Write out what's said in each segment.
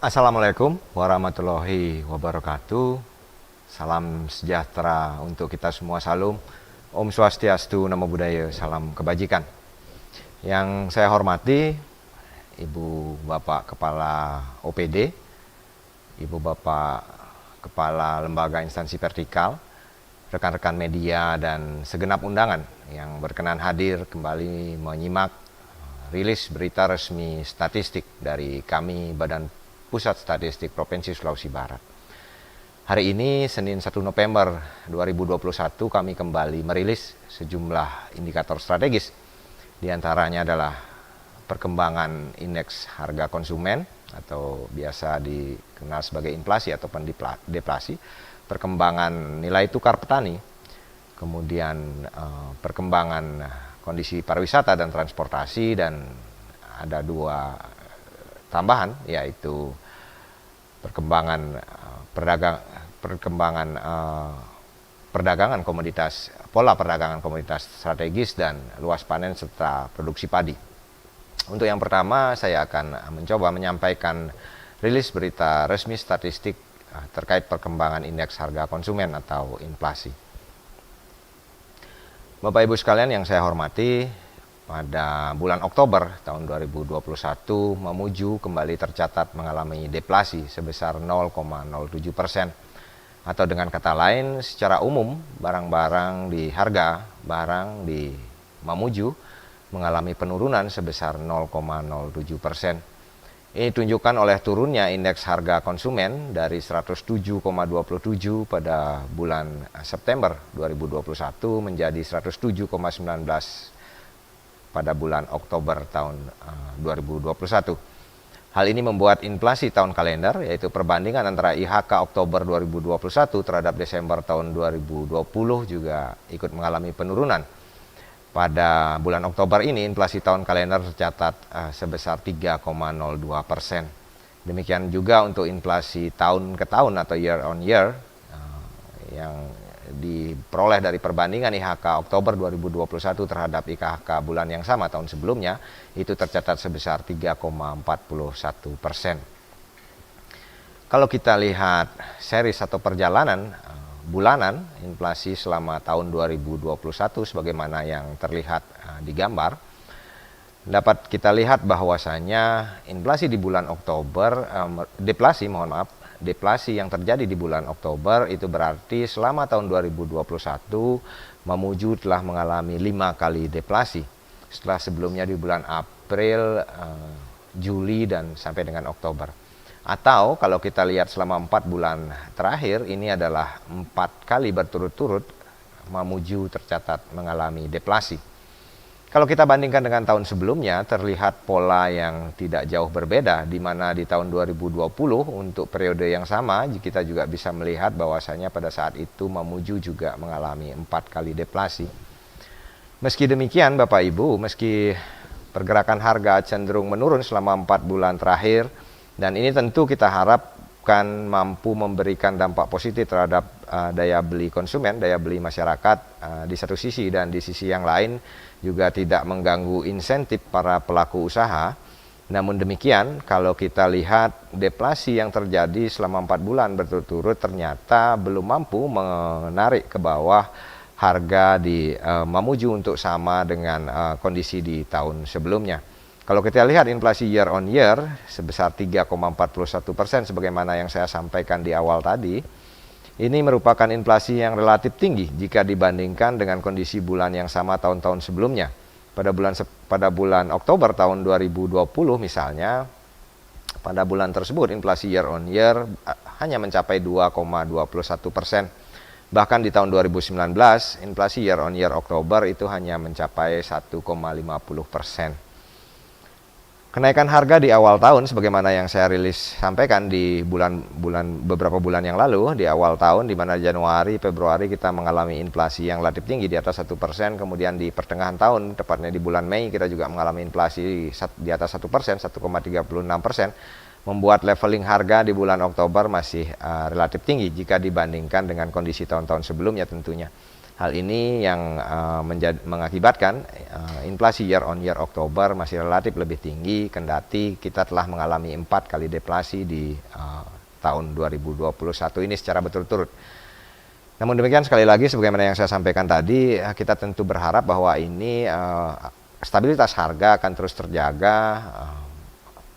Assalamualaikum warahmatullahi wabarakatuh. Salam sejahtera untuk kita semua. Salam Om Swastiastu, Namo Buddhaya, salam kebajikan. Yang saya hormati Ibu Bapak Kepala OPD, Ibu Bapak Kepala Lembaga Instansi Vertikal, rekan-rekan media dan segenap undangan yang berkenan hadir kembali menyimak rilis berita resmi statistik dari kami Badan Pusat Statistik Provinsi Sulawesi Barat. Hari ini Senin 1 November 2021 kami kembali merilis sejumlah indikator strategis. Di antaranya adalah perkembangan indeks harga konsumen atau biasa dikenal sebagai inflasi ataupun deflasi, perkembangan nilai tukar petani, kemudian perkembangan kondisi pariwisata dan transportasi, dan ada dua tambahan, yaitu perdagangan komoditas, pola perdagangan komoditas strategis dan luas panen serta produksi padi. Untuk yang pertama, saya akan mencoba menyampaikan rilis berita resmi statistik terkait perkembangan indeks harga konsumen atau inflasi. Bapak Ibu sekalian yang saya hormati, pada bulan Oktober tahun 2021 memuju kembali tercatat mengalami deflasi sebesar 0,07%, atau dengan kata lain secara umum barang-barang di harga barang di Mamuju mengalami penurunan sebesar 0,07%. Ini ditunjukkan oleh turunnya indeks harga konsumen dari 107,27 pada bulan September 2021 menjadi 107,19 pada bulan Oktober tahun 2021. Hal ini membuat inflasi tahun kalender, yaitu perbandingan antara IHK Oktober 2021 terhadap Desember tahun 2020 juga ikut mengalami penurunan. Pada bulan Oktober ini inflasi tahun kalender tercatat sebesar 3,02%. Demikian juga untuk inflasi tahun ke tahun atau year on year yang diperoleh dari perbandingan IHK Oktober 2021 terhadap IHK bulan yang sama tahun sebelumnya, itu tercatat sebesar 3,41%. Kalau kita lihat series atau perjalanan bulanan inflasi selama tahun 2021 sebagaimana yang terlihat di gambar, dapat kita lihat bahwasanya inflasi di bulan Oktober, deflasi yang terjadi di bulan Oktober itu berarti selama tahun 2021 Mamuju telah mengalami 5 kali deflasi setelah sebelumnya di bulan April, Juli dan sampai dengan Oktober. Atau kalau kita lihat selama 4 bulan terakhir, ini adalah 4 kali berturut-turut Mamuju tercatat mengalami deflasi. Kalau kita bandingkan dengan tahun sebelumnya, terlihat pola yang tidak jauh berbeda, di mana di tahun 2020 untuk periode yang sama kita juga bisa melihat bahwasanya pada saat itu Mamuju juga mengalami 4 kali deflasi. Meski demikian Bapak Ibu, meski pergerakan harga cenderung menurun selama 4 bulan terakhir, dan ini tentu kita harapkan mampu memberikan dampak positif terhadap daya beli konsumen, daya beli masyarakat di satu sisi, dan di sisi yang lain juga tidak mengganggu insentif para pelaku usaha. Namun demikian, kalau kita lihat deflasi yang terjadi selama 4 bulan berturut-turut ternyata belum mampu menarik ke bawah harga di Mamuju untuk sama dengan kondisi di tahun sebelumnya. Kalau kita lihat inflasi year on year sebesar 3,41% sebagaimana yang saya sampaikan di awal tadi, ini merupakan inflasi yang relatif tinggi jika dibandingkan dengan kondisi bulan yang sama tahun-tahun sebelumnya. Pada bulan Oktober tahun 2020 misalnya, pada bulan tersebut inflasi year on year hanya mencapai 2,21%. Bahkan di tahun 2019 inflasi year on year Oktober itu hanya mencapai 1,50%. Kenaikan harga di awal tahun sebagaimana yang saya rilis sampaikan di beberapa bulan yang lalu di awal tahun, di mana Januari, Februari kita mengalami inflasi yang relatif tinggi di atas 1%, kemudian di pertengahan tahun, tepatnya di bulan Mei kita juga mengalami inflasi di atas 1%, 1,36%, membuat leveling harga di bulan Oktober masih relatif tinggi jika dibandingkan dengan kondisi tahun-tahun sebelumnya tentunya. Hal ini yang mengakibatkan inflasi year on year Oktober masih relatif lebih tinggi, kendati kita telah mengalami 4 kali deflasi di tahun 2021 ini secara berturut-turut. Namun demikian, sekali lagi sebagaimana yang saya sampaikan tadi, kita tentu berharap bahwa ini stabilitas harga akan terus terjaga,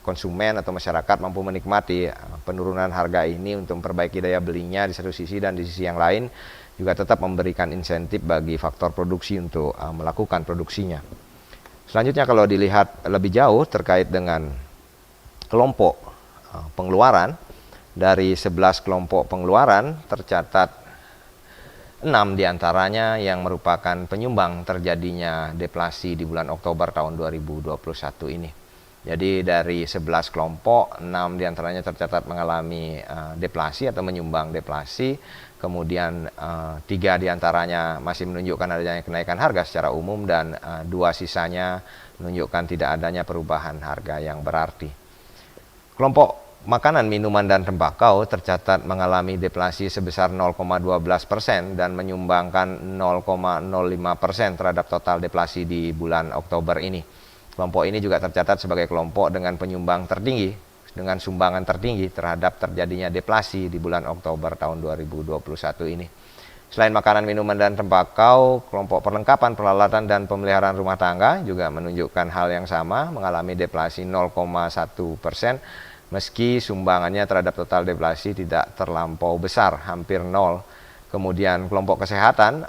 konsumen atau masyarakat mampu menikmati penurunan harga ini untuk memperbaiki daya belinya di satu sisi, dan di sisi yang lain juga tetap memberikan insentif bagi faktor produksi untuk melakukan produksinya. Selanjutnya, kalau dilihat lebih jauh terkait dengan kelompok pengeluaran, dari 11 kelompok pengeluaran tercatat 6 diantaranya yang merupakan penyumbang terjadinya deflasi di bulan Oktober tahun 2021 ini. Jadi dari 11 kelompok, 6 diantaranya tercatat mengalami deflasi atau menyumbang deflasi. Kemudian 3 diantaranya masih menunjukkan adanya kenaikan harga secara umum, dan 2 sisanya menunjukkan tidak adanya perubahan harga yang berarti. Kelompok makanan, minuman, dan tembakau tercatat mengalami deflasi sebesar 0,12% dan menyumbangkan 0,05% terhadap total deflasi di bulan Oktober ini. Kelompok ini juga tercatat sebagai kelompok dengan penyumbang tertinggi, dengan sumbangan tertinggi terhadap terjadinya deflasi di bulan Oktober tahun 2021 ini. Selain makanan, minuman, dan tembakau, kelompok perlengkapan, peralatan, dan pemeliharaan rumah tangga juga menunjukkan hal yang sama, mengalami deflasi 0,1%. Meski sumbangannya terhadap total deflasi tidak terlampau besar, hampir nol. Kemudian kelompok kesehatan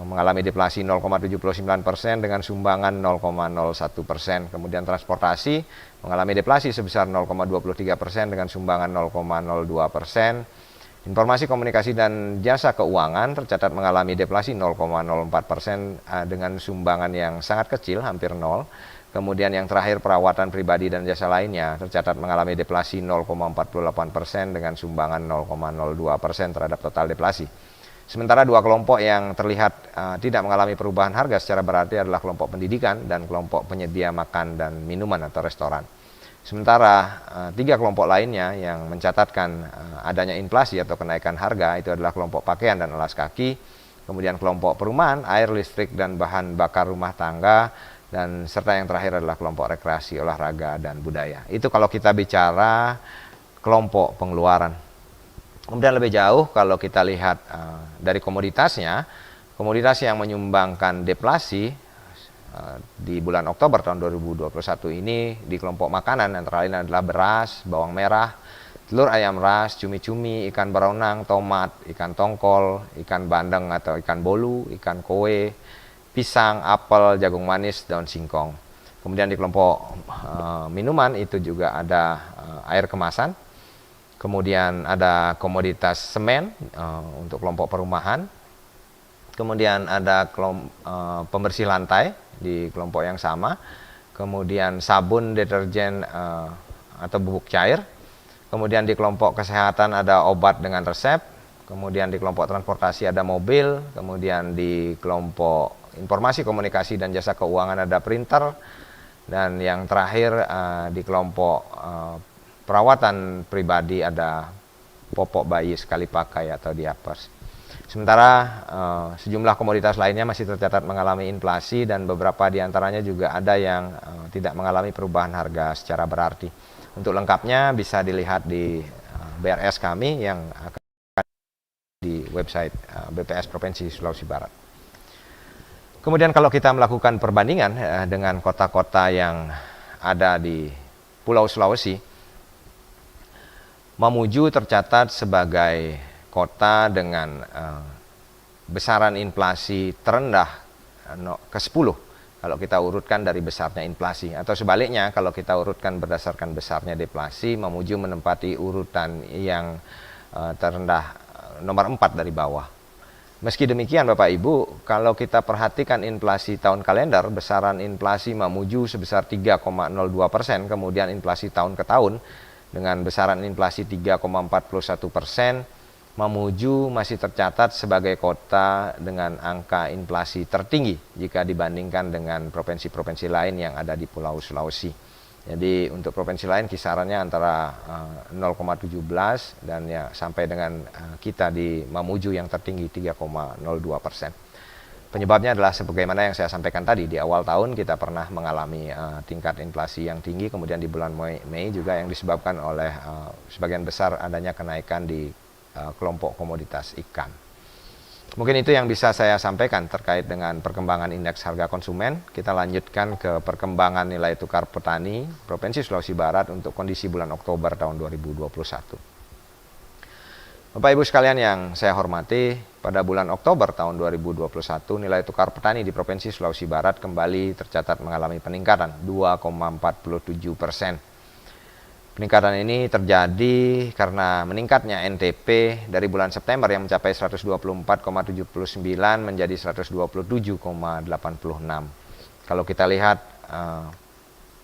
mengalami deflasi 0,79% dengan sumbangan 0,01%. Kemudian transportasi mengalami deflasi sebesar 0,23% dengan sumbangan 0,02%. Informasi komunikasi dan jasa keuangan tercatat mengalami deflasi 0,04% dengan sumbangan yang sangat kecil, hampir nol. Kemudian yang terakhir, perawatan pribadi dan jasa lainnya tercatat mengalami deflasi 0,48% dengan sumbangan 0,02% terhadap total deflasi. Sementara 2 kelompok yang terlihat tidak mengalami perubahan harga secara berarti adalah kelompok pendidikan dan kelompok penyedia makan dan minuman atau restoran. Sementara 3 kelompok lainnya yang mencatatkan adanya inflasi atau kenaikan harga itu adalah kelompok pakaian dan alas kaki, kemudian kelompok perumahan, air, listrik, dan bahan bakar rumah tangga, dan serta yang terakhir adalah kelompok rekreasi, olahraga, dan budaya. Itu kalau kita bicara kelompok pengeluaran. Kemudian lebih jauh kalau kita lihat dari komoditasnya, komoditas yang menyumbangkan deflasi di bulan Oktober tahun 2021 ini di kelompok makanan antara lain adalah beras, bawang merah, telur ayam ras, cumi-cumi, ikan beraunang, tomat, ikan tongkol, ikan bandeng atau ikan bolu, ikan kowe, pisang, apel, jagung manis, daun singkong. Kemudian di kelompok minuman itu juga ada air kemasan. Kemudian ada komoditas semen untuk kelompok perumahan. Kemudian ada pembersih lantai di kelompok yang sama. Kemudian sabun, deterjen atau bubuk cair. Kemudian di kelompok kesehatan ada obat dengan resep. Kemudian di kelompok transportasi ada mobil. Kemudian di kelompok informasi komunikasi dan jasa keuangan ada printer, dan yang terakhir di kelompok perawatan pribadi ada popok bayi sekali pakai atau diapers. Sementara sejumlah komoditas lainnya masih tercatat mengalami inflasi, dan beberapa diantaranya juga ada yang tidak mengalami perubahan harga secara berarti. Untuk lengkapnya bisa dilihat di BRS kami yang akan di website BPS Provinsi Sulawesi Barat. Kemudian kalau kita melakukan perbandingan dengan kota-kota yang ada di Pulau Sulawesi, Mamuju tercatat sebagai kota dengan besaran inflasi terendah ke-10 kalau kita urutkan dari besarnya inflasi, atau sebaliknya kalau kita urutkan berdasarkan besarnya deflasi, Mamuju menempati urutan yang terendah nomor 4 dari bawah. Meski demikian Bapak Ibu, kalau kita perhatikan inflasi tahun kalender, besaran inflasi Mamuju sebesar 3,02%, kemudian inflasi tahun ke tahun dengan besaran inflasi 3,41%, Mamuju masih tercatat sebagai kota dengan angka inflasi tertinggi jika dibandingkan dengan provinsi-provinsi lain yang ada di Pulau Sulawesi. Jadi untuk provinsi lain kisarannya antara 0,17 dan ya sampai dengan kita di Mamuju yang tertinggi 3,02%. Penyebabnya adalah sebagaimana yang saya sampaikan tadi, di awal tahun kita pernah mengalami tingkat inflasi yang tinggi, kemudian di bulan Mei juga yang disebabkan oleh sebagian besar adanya kenaikan di kelompok komoditas ikan. Mungkin itu yang bisa saya sampaikan terkait dengan perkembangan indeks harga konsumen. Kita lanjutkan ke perkembangan nilai tukar petani Provinsi Sulawesi Barat untuk kondisi bulan Oktober tahun 2021. Bapak Ibu sekalian yang saya hormati, pada bulan Oktober tahun 2021 nilai tukar petani di Provinsi Sulawesi Barat kembali tercatat mengalami peningkatan 2,47%. Peningkatan ini terjadi karena meningkatnya NTP dari bulan September yang mencapai 124,79 menjadi 127,86. Kalau kita lihat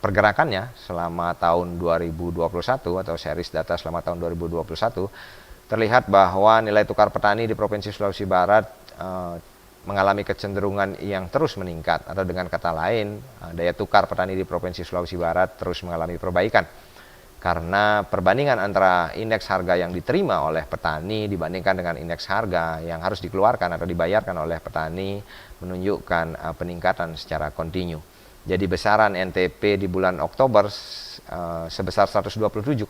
pergerakannya selama tahun 2021 atau series data selama tahun 2021, terlihat bahwa nilai tukar petani di Provinsi Sulawesi Barat mengalami kecenderungan yang terus meningkat, atau dengan kata lain daya tukar petani di Provinsi Sulawesi Barat terus mengalami perbaikan. Karena perbandingan antara indeks harga yang diterima oleh petani dibandingkan dengan indeks harga yang harus dikeluarkan atau dibayarkan oleh petani menunjukkan peningkatan secara kontinu. Jadi besaran NTP di bulan Oktober sebesar 127,86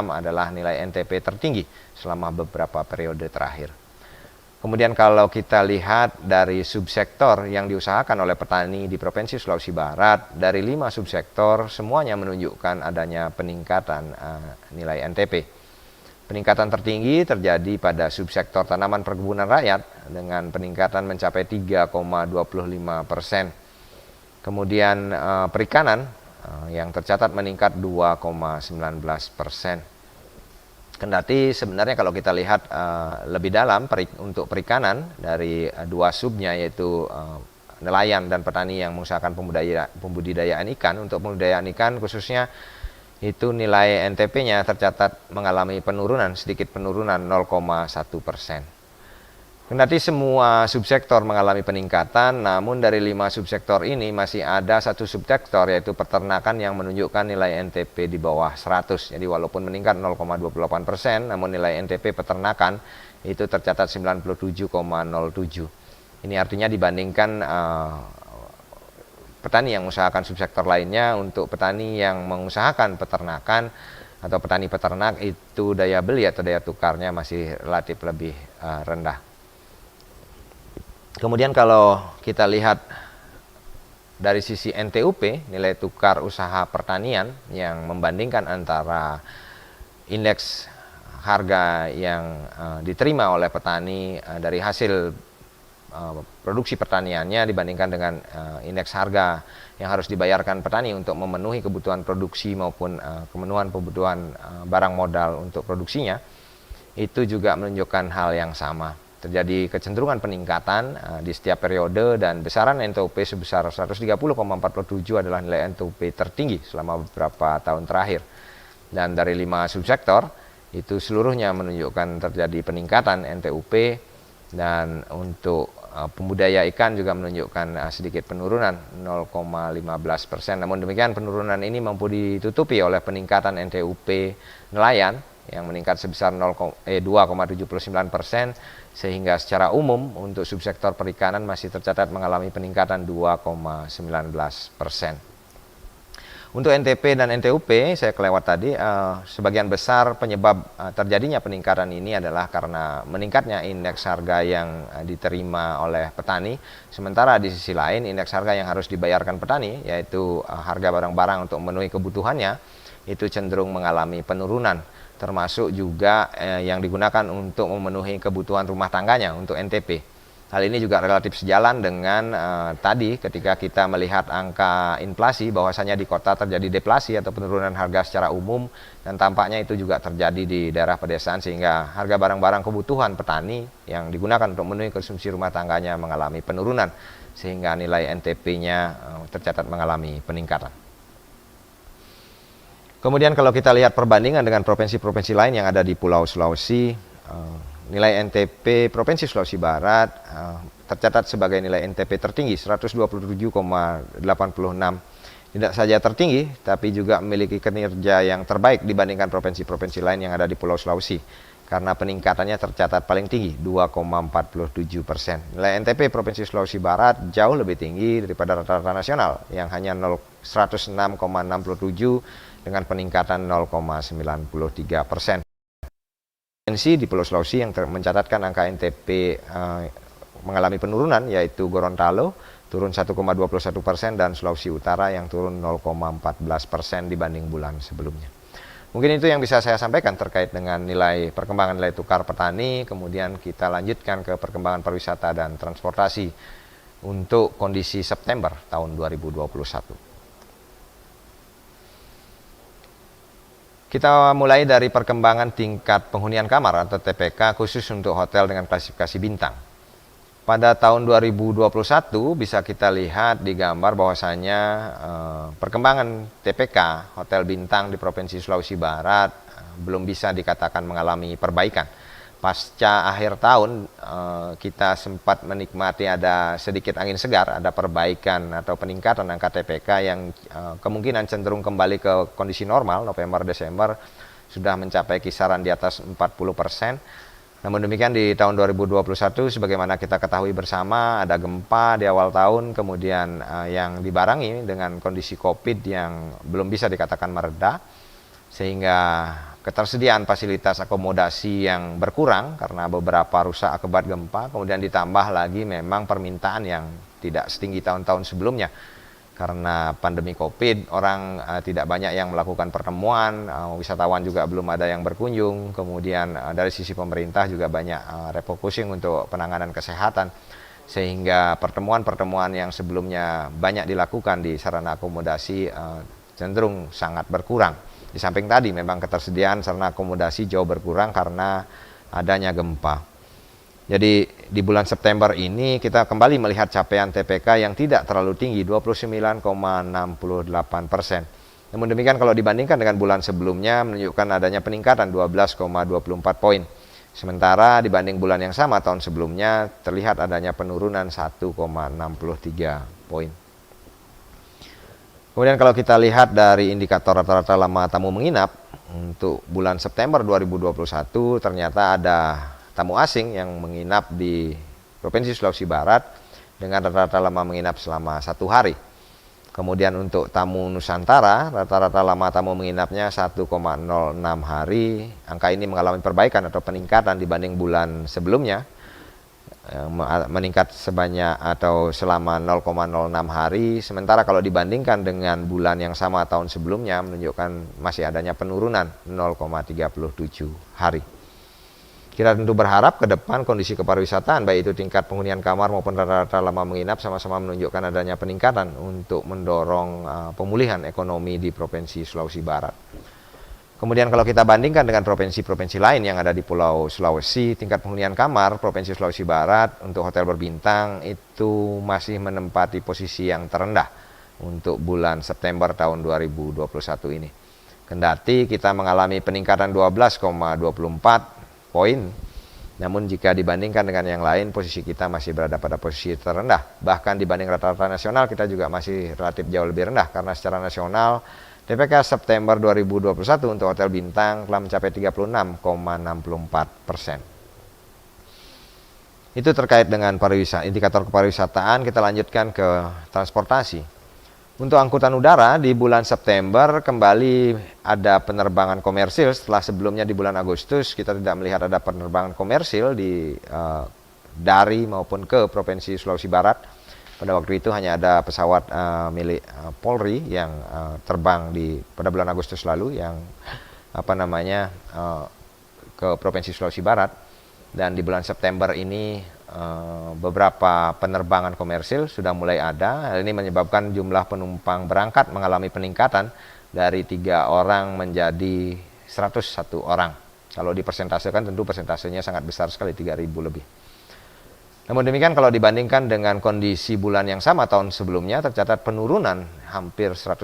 adalah nilai NTP tertinggi selama beberapa periode terakhir. Kemudian kalau kita lihat dari subsektor yang diusahakan oleh petani di Provinsi Sulawesi Barat, dari 5 subsektor semuanya menunjukkan adanya peningkatan nilai NTP. Peningkatan tertinggi terjadi pada subsektor tanaman perkebunan rakyat dengan peningkatan mencapai 3,25%. Kemudian perikanan yang tercatat meningkat 2,19%. Kendati sebenarnya kalau kita lihat lebih dalam untuk perikanan dari dua subnya, yaitu nelayan dan petani yang mengusahakan pembudidayaan ikan. Untuk pembudidayaan ikan khususnya itu nilai NTP-nya tercatat mengalami penurunan, sedikit penurunan 0,1%. Kendati semua subsektor mengalami peningkatan, namun dari 5 subsektor ini masih ada satu subsektor, yaitu peternakan, yang menunjukkan nilai NTP di bawah 100. Jadi walaupun meningkat 0,28%, namun nilai NTP peternakan itu tercatat 97,07. Ini artinya dibandingkan petani yang mengusahakan subsektor lainnya, untuk petani yang mengusahakan peternakan atau petani peternak itu daya beli atau daya tukarnya masih relatif lebih rendah. Kemudian kalau kita lihat dari sisi NTUP, nilai tukar usaha pertanian, yang membandingkan antara indeks harga yang diterima oleh petani dari hasil produksi pertaniannya dibandingkan dengan indeks harga yang harus dibayarkan petani untuk memenuhi kebutuhan produksi maupun kemenuhan kebutuhan barang modal untuk produksinya, itu juga menunjukkan hal yang sama. Terjadi kecenderungan peningkatan di setiap periode, dan besaran NTUP sebesar 130,47 adalah nilai NTUP tertinggi selama beberapa tahun terakhir. Dan dari 5 subsektor itu seluruhnya menunjukkan terjadi peningkatan NTUP, dan untuk pembudidaya ikan juga menunjukkan sedikit penurunan 0,15%. Namun demikian penurunan ini mampu ditutupi oleh peningkatan NTUP nelayan yang meningkat sebesar 2,79%, sehingga secara umum untuk subsektor perikanan masih tercatat mengalami peningkatan 2,19%. Untuk NTP dan NTUP saya kelewat tadi, sebagian besar penyebab terjadinya peningkatan ini adalah karena meningkatnya indeks harga yang diterima oleh petani, sementara di sisi lain indeks harga yang harus dibayarkan petani, yaitu harga barang-barang untuk memenuhi kebutuhannya, itu cenderung mengalami penurunan, termasuk juga yang digunakan untuk memenuhi kebutuhan rumah tangganya untuk NTP. Hal ini juga relatif sejalan dengan tadi ketika kita melihat angka inflasi, bahwasanya di kota terjadi deflasi atau penurunan harga secara umum, dan tampaknya itu juga terjadi di daerah pedesaan, sehingga harga barang-barang kebutuhan petani yang digunakan untuk memenuhi konsumsi rumah tangganya mengalami penurunan, sehingga nilai NTP-nya tercatat mengalami peningkatan. Kemudian kalau kita lihat perbandingan dengan provinsi-provinsi lain yang ada di Pulau Sulawesi, nilai NTP Provinsi Sulawesi Barat tercatat sebagai nilai NTP tertinggi 127,86. Tidak saja tertinggi, tapi juga memiliki kinerja yang terbaik dibandingkan provinsi-provinsi lain yang ada di Pulau Sulawesi, karena peningkatannya tercatat paling tinggi 2,47%. Nilai NTP Provinsi Sulawesi Barat jauh lebih tinggi daripada rata-rata nasional yang hanya 106,67 dengan peningkatan 0,93%. Provinsi di Pulau Sulawesi yang mencatatkan angka NTP mengalami penurunan yaitu Gorontalo turun 1,21% dan Sulawesi Utara yang turun 0,14% dibanding bulan sebelumnya. Mungkin itu yang bisa saya sampaikan terkait dengan perkembangan nilai tukar petani, kemudian kita lanjutkan ke perkembangan pariwisata dan transportasi untuk kondisi September tahun 2021. Kita mulai dari perkembangan tingkat penghunian kamar atau TPK khusus untuk hotel dengan klasifikasi bintang. Pada tahun 2021 bisa kita lihat di gambar bahwasanya perkembangan TPK Hotel Bintang di Provinsi Sulawesi Barat belum bisa dikatakan mengalami perbaikan. Pasca akhir tahun kita sempat menikmati ada sedikit angin segar, ada perbaikan atau peningkatan angka TPK yang kemungkinan cenderung kembali ke kondisi normal. November-Desember sudah mencapai kisaran di atas 40%. Namun demikian di tahun 2021 sebagaimana kita ketahui bersama ada gempa di awal tahun, kemudian yang dibarengi dengan kondisi COVID yang belum bisa dikatakan mereda, sehingga ketersediaan fasilitas akomodasi yang berkurang karena beberapa rusak akibat gempa, kemudian ditambah lagi memang permintaan yang tidak setinggi tahun-tahun sebelumnya. Karena pandemi COVID, orang tidak banyak yang melakukan pertemuan, wisatawan juga belum ada yang berkunjung, kemudian dari sisi pemerintah juga banyak refocusing untuk penanganan kesehatan, sehingga pertemuan-pertemuan yang sebelumnya banyak dilakukan di sarana akomodasi cenderung sangat berkurang. Di samping tadi memang ketersediaan sarana akomodasi jauh berkurang karena adanya gempa. Jadi di bulan September ini kita kembali melihat capaian TPK yang tidak terlalu tinggi 29,68%. Namun demikian kalau dibandingkan dengan bulan sebelumnya menunjukkan adanya peningkatan 12,24 poin. Sementara dibanding bulan yang sama tahun sebelumnya terlihat adanya penurunan 1,63 poin. Kemudian kalau kita lihat dari indikator rata-rata lama tamu menginap untuk bulan September 2021 ternyata ada tamu asing yang menginap di Provinsi Sulawesi Barat dengan rata-rata lama menginap selama 1 hari. Kemudian untuk tamu Nusantara, rata-rata lama tamu menginapnya 1,06 hari. Angka ini mengalami perbaikan atau peningkatan dibanding bulan sebelumnya, meningkat sebanyak atau selama 0,06 hari. Sementara kalau dibandingkan dengan bulan yang sama tahun sebelumnya menunjukkan masih adanya penurunan 0,37 hari. Kita tentu berharap ke depan kondisi kepariwisataan, baik itu tingkat penghunian kamar maupun rata-rata lama menginap, sama-sama menunjukkan adanya peningkatan untuk mendorong pemulihan ekonomi di Provinsi Sulawesi Barat. Kemudian kalau kita bandingkan dengan provinsi-provinsi lain yang ada di Pulau Sulawesi, tingkat penghunian kamar Provinsi Sulawesi Barat untuk hotel berbintang itu masih menempati posisi yang terendah untuk bulan September tahun 2021 ini. Kendati kita mengalami peningkatan 12,24 poin, namun jika dibandingkan dengan yang lain posisi kita masih berada pada posisi terendah. Bahkan dibanding rata-rata nasional kita juga masih relatif jauh lebih rendah karena secara nasional TPK September 2021 untuk hotel bintang telah mencapai 36,64%. Itu terkait dengan indikator kepariwisataan. Kita lanjutkan ke transportasi. Untuk angkutan udara di bulan September kembali ada penerbangan komersil setelah sebelumnya di bulan Agustus kita tidak melihat ada penerbangan komersil dari maupun ke Provinsi Sulawesi Barat. Pada waktu itu hanya ada pesawat milik Polri yang terbang pada bulan Agustus lalu yang ke Provinsi Sulawesi Barat, dan di bulan September ini beberapa penerbangan komersil sudah mulai ada. Hal ini menyebabkan jumlah penumpang berangkat mengalami peningkatan dari 3 orang menjadi 101 orang. Kalau dipersentasekan tentu persentasenya sangat besar sekali, 3.000 lebih. Namun demikian kalau dibandingkan dengan kondisi bulan yang sama tahun sebelumnya tercatat penurunan hampir 100%,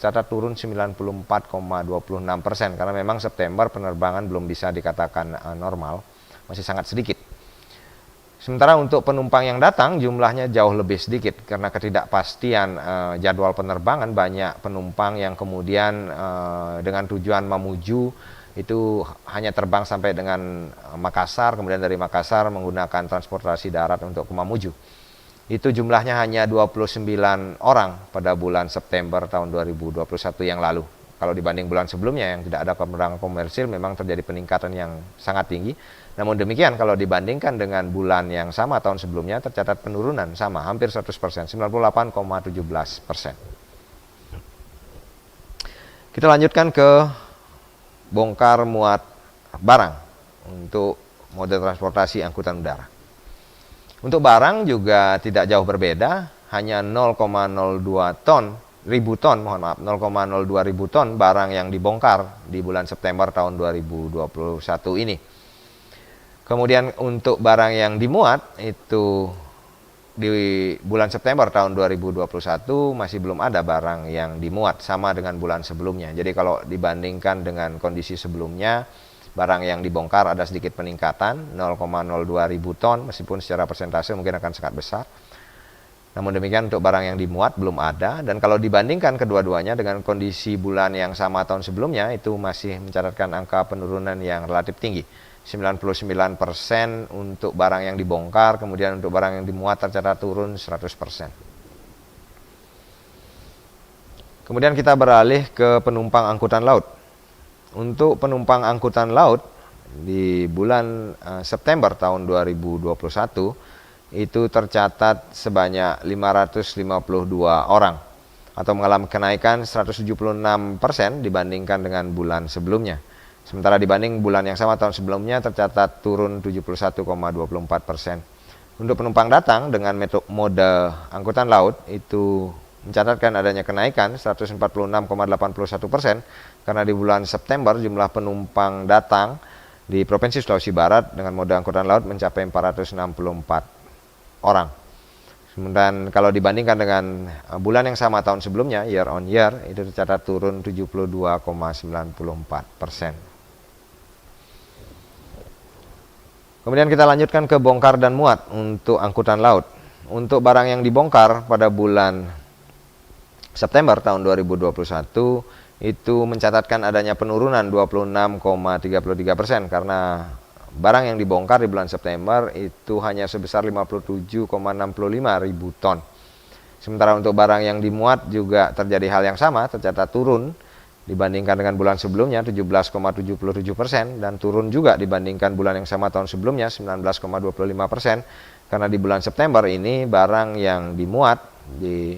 tercatat turun 94,26% karena memang September penerbangan belum bisa dikatakan normal, masih sangat sedikit. Sementara untuk penumpang yang datang jumlahnya jauh lebih sedikit karena ketidakpastian jadwal penerbangan. Banyak penumpang yang kemudian dengan tujuan Mamuju itu hanya terbang sampai dengan Makassar, kemudian dari Makassar menggunakan transportasi darat untuk ke Mamuju. Itu jumlahnya hanya 29 orang pada bulan September tahun 2021 yang lalu. Kalau dibanding bulan sebelumnya yang tidak ada penerbangan komersil memang terjadi peningkatan yang sangat tinggi. Namun demikian kalau dibandingkan dengan bulan yang sama tahun sebelumnya tercatat penurunan sama hampir 100%, 98,17%. Kita lanjutkan ke bongkar muat barang untuk mode transportasi angkutan udara. Untuk barang juga tidak jauh berbeda, hanya 0,02 ton, 0,02 ribu ton barang yang dibongkar di bulan September tahun 2021 ini. Kemudian untuk barang yang dimuat itu di bulan September tahun 2021 masih belum ada barang yang dimuat sama dengan bulan sebelumnya. Jadi kalau dibandingkan dengan kondisi sebelumnya, barang yang dibongkar ada sedikit peningkatan 0,02 ribu ton meskipun secara persentase mungkin akan sangat besar. Namun demikian untuk barang yang dimuat belum ada, dan kalau dibandingkan kedua-duanya dengan kondisi bulan yang sama tahun sebelumnya itu masih mencatatkan angka penurunan yang relatif tinggi. 99% untuk barang yang dibongkar, kemudian untuk barang yang dimuat tercatat turun 100%. Kemudian kita beralih ke penumpang angkutan laut. Untuk penumpang angkutan laut di bulan September tahun 2021 itu tercatat sebanyak 552 orang atau mengalami kenaikan 176% dibandingkan dengan bulan sebelumnya. Sementara dibanding bulan yang sama tahun sebelumnya tercatat turun 71,24%. Untuk penumpang datang dengan mode angkutan laut itu mencatatkan adanya kenaikan 146,81% karena di bulan September jumlah penumpang datang di Provinsi Sulawesi Barat dengan mode angkutan laut mencapai 464 orang. Dan kalau dibandingkan dengan bulan yang sama tahun sebelumnya, year on year, itu tercatat turun 72,94%. Kemudian kita lanjutkan ke bongkar dan muat untuk angkutan laut. Untuk barang yang dibongkar pada bulan September tahun 2021 itu mencatatkan adanya penurunan 26,33% karena barang yang dibongkar di bulan September itu hanya sebesar 57,65 ribu ton. Sementara untuk barang yang dimuat juga terjadi hal yang sama, tercatat turun dibandingkan dengan bulan sebelumnya 17,77% dan turun juga dibandingkan bulan yang sama tahun sebelumnya 19,25% karena di bulan September ini barang yang dimuat di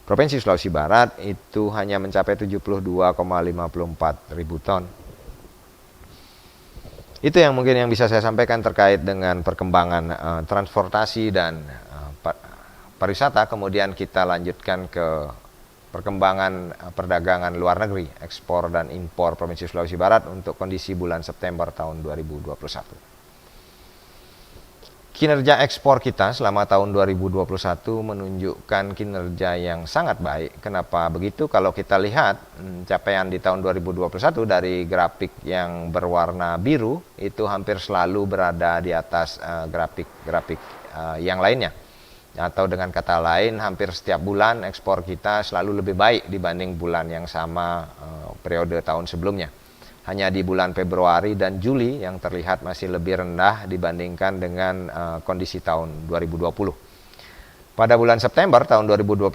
Provinsi Sulawesi Barat itu hanya mencapai 72,54 ribu ton. Itu yang mungkin yang bisa saya sampaikan terkait dengan perkembangan transportasi dan pariwisata. Kemudian kita lanjutkan ke perkembangan perdagangan luar negeri, ekspor dan impor Provinsi Sulawesi Barat untuk kondisi bulan September tahun 2021. Kinerja ekspor kita selama tahun 2021 menunjukkan kinerja yang sangat baik. Kenapa begitu? Kalau kita lihat capaian di tahun 2021 dari grafik yang berwarna biru itu hampir selalu berada di atas grafik yang lainnya. Atau dengan kata lain hampir setiap bulan ekspor kita selalu lebih baik dibanding bulan yang sama periode tahun sebelumnya. Hanya di bulan Februari dan Juli yang terlihat masih lebih rendah dibandingkan dengan kondisi tahun 2020. Pada bulan September tahun 2021,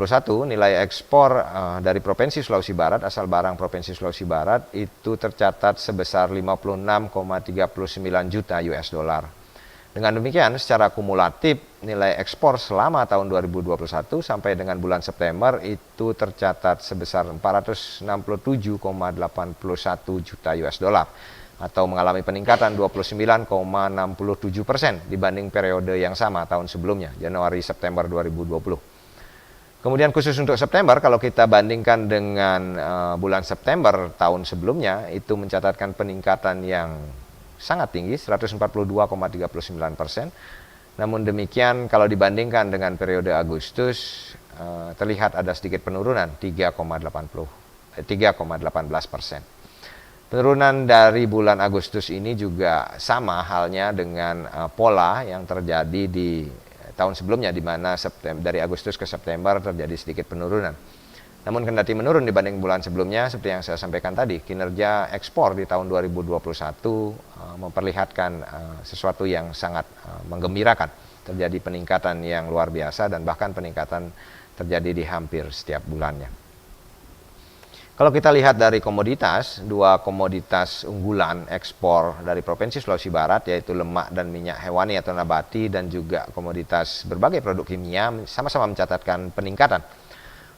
nilai ekspor dari Provinsi Sulawesi Barat, asal barang Provinsi Sulawesi Barat, itu tercatat sebesar 56,39 juta US dollar. Dengan demikian, secara kumulatif, nilai ekspor selama tahun 2021 sampai dengan bulan September itu tercatat sebesar 467,81 juta US dollar atau mengalami peningkatan 29,67% dibanding periode yang sama tahun sebelumnya, Januari-September 2020. Kemudian khusus untuk September, kalau kita bandingkan dengan bulan September tahun sebelumnya, itu mencatatkan peningkatan yang sangat tinggi, 142,39%. Namun demikian kalau dibandingkan dengan periode Agustus terlihat ada sedikit penurunan 3,18%. Penurunan dari bulan Agustus ini juga sama halnya dengan pola yang terjadi di tahun sebelumnya di mana dari Agustus ke September terjadi sedikit penurunan. Namun kendati menurun dibanding bulan sebelumnya, seperti yang saya sampaikan tadi, kinerja ekspor di tahun 2021 memperlihatkan sesuatu yang sangat menggembirakan. Terjadi peningkatan yang luar biasa dan bahkan peningkatan terjadi di hampir setiap bulannya. Kalau kita lihat dari komoditas, dua komoditas unggulan ekspor dari Provinsi Sulawesi Barat, yaitu lemak dan minyak hewani atau nabati, dan juga komoditas berbagai produk kimia, sama-sama mencatatkan peningkatan.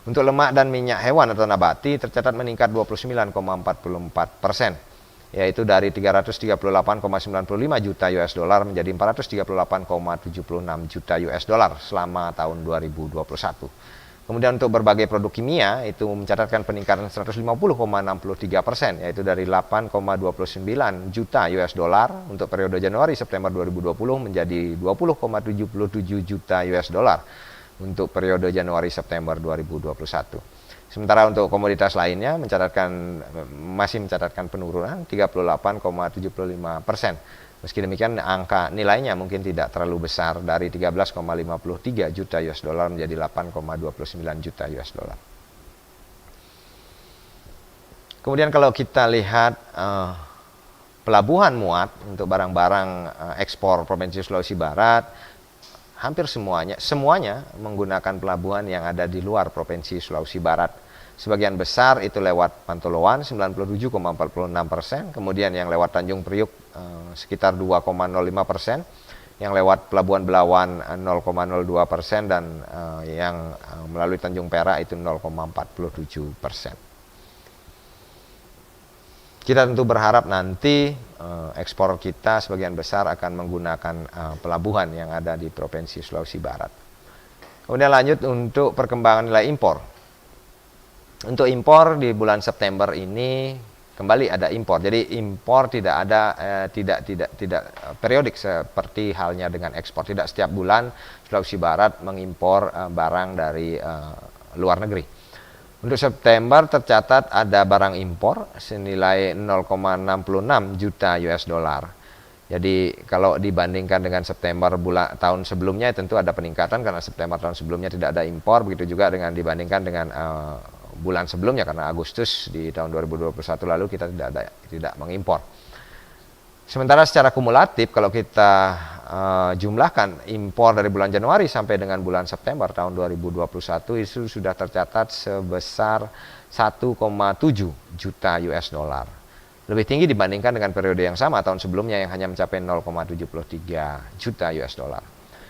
Untuk lemak dan minyak hewan atau nabati tercatat meningkat 29,44%, yaitu dari 338,95 juta US dollar menjadi 438,76 juta US dollar selama tahun 2021. Kemudian untuk berbagai produk kimia itu mencatatkan peningkatan 150,63%, yaitu dari 8,29 juta US dollar untuk periode Januari-September 2020 menjadi 20,77 juta US dollar untuk periode Januari-September 2021. Sementara untuk komoditas lainnya masih mencatatkan penurunan 38,75%. Meski demikian angka nilainya mungkin tidak terlalu besar, dari 13,53 juta US dollar menjadi 8,29 juta US dollar. Kemudian kalau kita lihat pelabuhan muat untuk barang-barang ekspor Provinsi Sulawesi Barat, hampir semuanya menggunakan pelabuhan yang ada di luar Provinsi Sulawesi Barat. Sebagian besar itu lewat Pantoloan 97,46%, kemudian yang lewat Tanjung Priuk sekitar 2,05%, yang lewat Pelabuhan Belawan 0,02%, dan yang melalui Tanjung Perak itu 0,47%. Kita tentu berharap nanti ekspor kita sebagian besar akan menggunakan pelabuhan yang ada di Provinsi Sulawesi Barat. Kemudian lanjut untuk perkembangan nilai impor. Untuk impor di bulan September ini kembali ada impor. Jadi impor tidak ada tidak periodik seperti halnya dengan ekspor. Tidak setiap bulan Sulawesi Barat mengimpor barang dari luar negeri. Untuk September tercatat ada barang impor senilai 0,66 juta US dollar. Jadi kalau dibandingkan dengan September tahun sebelumnya tentu ada peningkatan karena September tahun sebelumnya tidak ada impor. Begitu juga dengan dibandingkan dengan bulan sebelumnya, karena Agustus di tahun 2021 lalu kita tidak mengimpor. Sementara secara kumulatif kalau kita jumlahkan impor dari bulan Januari sampai dengan bulan September tahun 2021 itu sudah tercatat sebesar 1,7 juta US dollar. Lebih tinggi dibandingkan dengan periode yang sama tahun sebelumnya yang hanya mencapai 0,73 juta US dollar.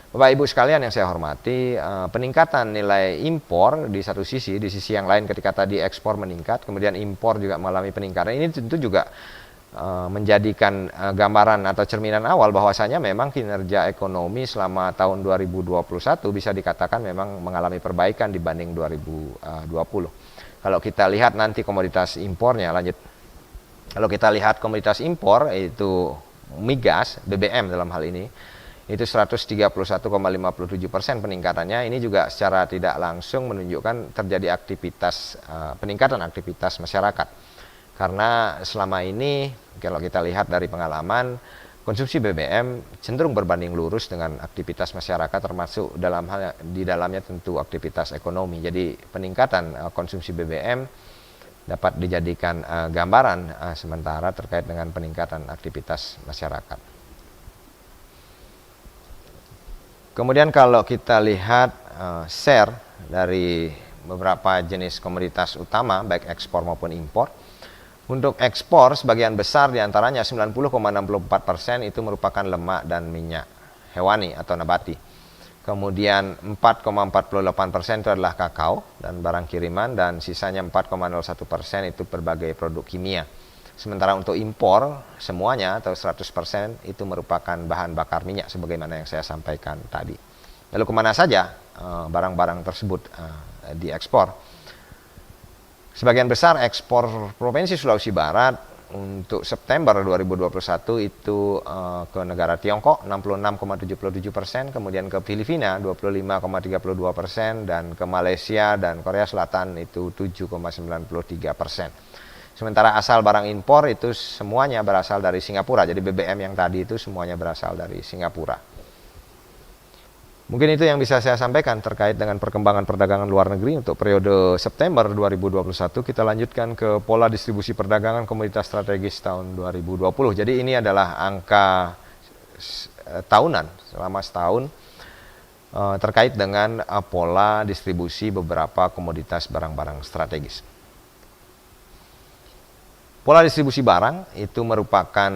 Bapak Ibu sekalian yang saya hormati, peningkatan nilai impor di satu sisi, di sisi yang lain ketika tadi ekspor meningkat, kemudian impor juga mengalami peningkatan. Ini tentu juga menjadikan gambaran atau cerminan awal bahwasanya memang kinerja ekonomi selama tahun 2021 bisa dikatakan memang mengalami perbaikan dibanding 2020. Kalau kita lihat nanti komoditas impornya, lanjut. Kalau kita lihat komoditas impor yaitu migas, BBM dalam hal ini, itu 131,57% peningkatannya. Ini juga secara tidak langsung menunjukkan terjadi peningkatan aktivitas masyarakat. Karena selama ini kalau kita lihat dari pengalaman, konsumsi BBM cenderung berbanding lurus dengan aktivitas masyarakat, termasuk di dalamnya tentu aktivitas ekonomi. Jadi peningkatan konsumsi BBM dapat dijadikan gambaran sementara terkait dengan peningkatan aktivitas masyarakat. Kemudian kalau kita lihat share dari beberapa jenis komoditas utama baik ekspor maupun impor. Untuk ekspor sebagian besar diantaranya 90,64% itu merupakan lemak dan minyak hewani atau nabati. Kemudian 4,48% itu adalah kakao dan barang kiriman, dan sisanya 4,01% itu berbagai produk kimia. Sementara untuk impor semuanya atau 100% itu merupakan bahan bakar minyak sebagaimana yang saya sampaikan tadi. Lalu kemana saja barang-barang tersebut diekspor? Sebagian besar ekspor Provinsi Sulawesi Barat untuk September 2021 itu ke negara Tiongkok 66,77%, kemudian ke Filipina 25,32%, dan ke Malaysia dan Korea Selatan itu 7,93%. Sementara asal barang impor itu semuanya berasal dari Singapura. Jadi BBM yang tadi itu semuanya berasal dari Singapura. Mungkin itu yang bisa saya sampaikan terkait dengan perkembangan perdagangan luar negeri untuk periode September 2021. Kita lanjutkan ke pola distribusi perdagangan komoditas strategis tahun 2020. Jadi ini adalah angka tahunan selama setahun terkait dengan pola distribusi beberapa komoditas barang-barang strategis. Pola distribusi barang itu merupakan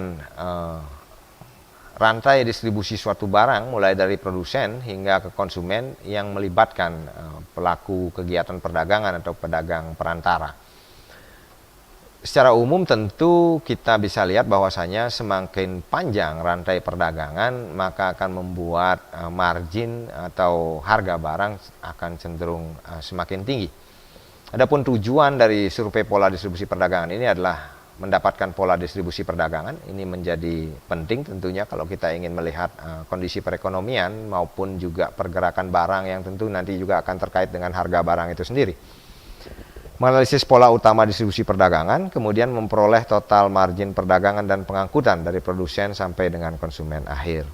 rantai distribusi suatu barang mulai dari produsen hingga ke konsumen yang melibatkan pelaku kegiatan perdagangan atau pedagang perantara. Secara umum tentu kita bisa lihat bahwasanya semakin panjang rantai perdagangan maka akan membuat margin atau harga barang akan cenderung semakin tinggi. Adapun tujuan dari survei pola distribusi perdagangan ini adalah mendapatkan pola distribusi perdagangan. Ini menjadi penting tentunya kalau kita ingin melihat kondisi perekonomian maupun juga pergerakan barang yang tentu nanti juga akan terkait dengan harga barang itu sendiri. Menganalisis pola utama distribusi perdagangan, kemudian memperoleh total margin perdagangan dan pengangkutan dari produsen sampai dengan konsumen akhir.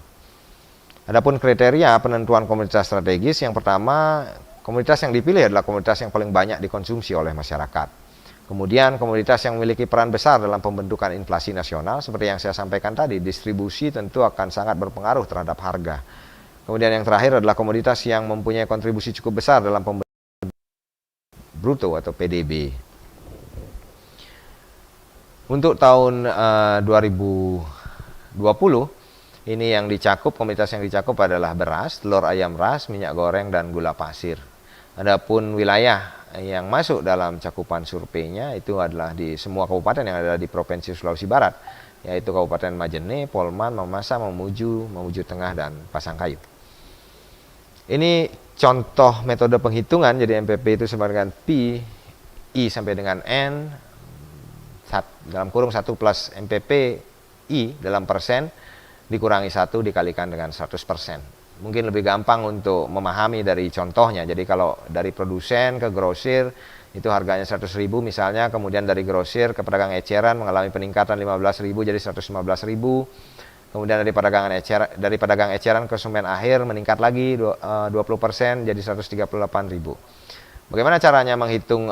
Adapun kriteria penentuan komoditas strategis, yang pertama, komoditas yang dipilih adalah komoditas yang paling banyak dikonsumsi oleh masyarakat. Kemudian komoditas yang memiliki peran besar dalam pembentukan inflasi nasional, seperti yang saya sampaikan tadi, distribusi tentu akan sangat berpengaruh terhadap harga. Kemudian yang terakhir adalah komoditas yang mempunyai kontribusi cukup besar dalam pembentukan bruto atau PDB. Untuk tahun 2020, ini yang dicakup, komoditas yang dicakup adalah beras, telur ayam ras, minyak goreng, dan gula pasir. Adapun wilayah yang masuk dalam cakupan surveinya itu adalah di semua kabupaten yang ada di Provinsi Sulawesi Barat, yaitu Kabupaten Majene, Polman, Mamasa, Mamuju Tengah, dan Pasangkayu. Ini contoh metode penghitungan, jadi MPP itu sama dengan P, I sampai dengan N, dalam kurung 1 plus MPP I dalam persen, dikurangi 1 dikalikan dengan 100%. Mungkin lebih gampang untuk memahami dari contohnya. Jadi kalau dari produsen ke grosir itu harganya 100.000 misalnya, kemudian dari grosir ke pedagang eceran mengalami peningkatan 15.000 jadi 115.000. Kemudian dari pedagang eceran ke konsumen akhir meningkat lagi 20% jadi 138.000. Bagaimana caranya menghitung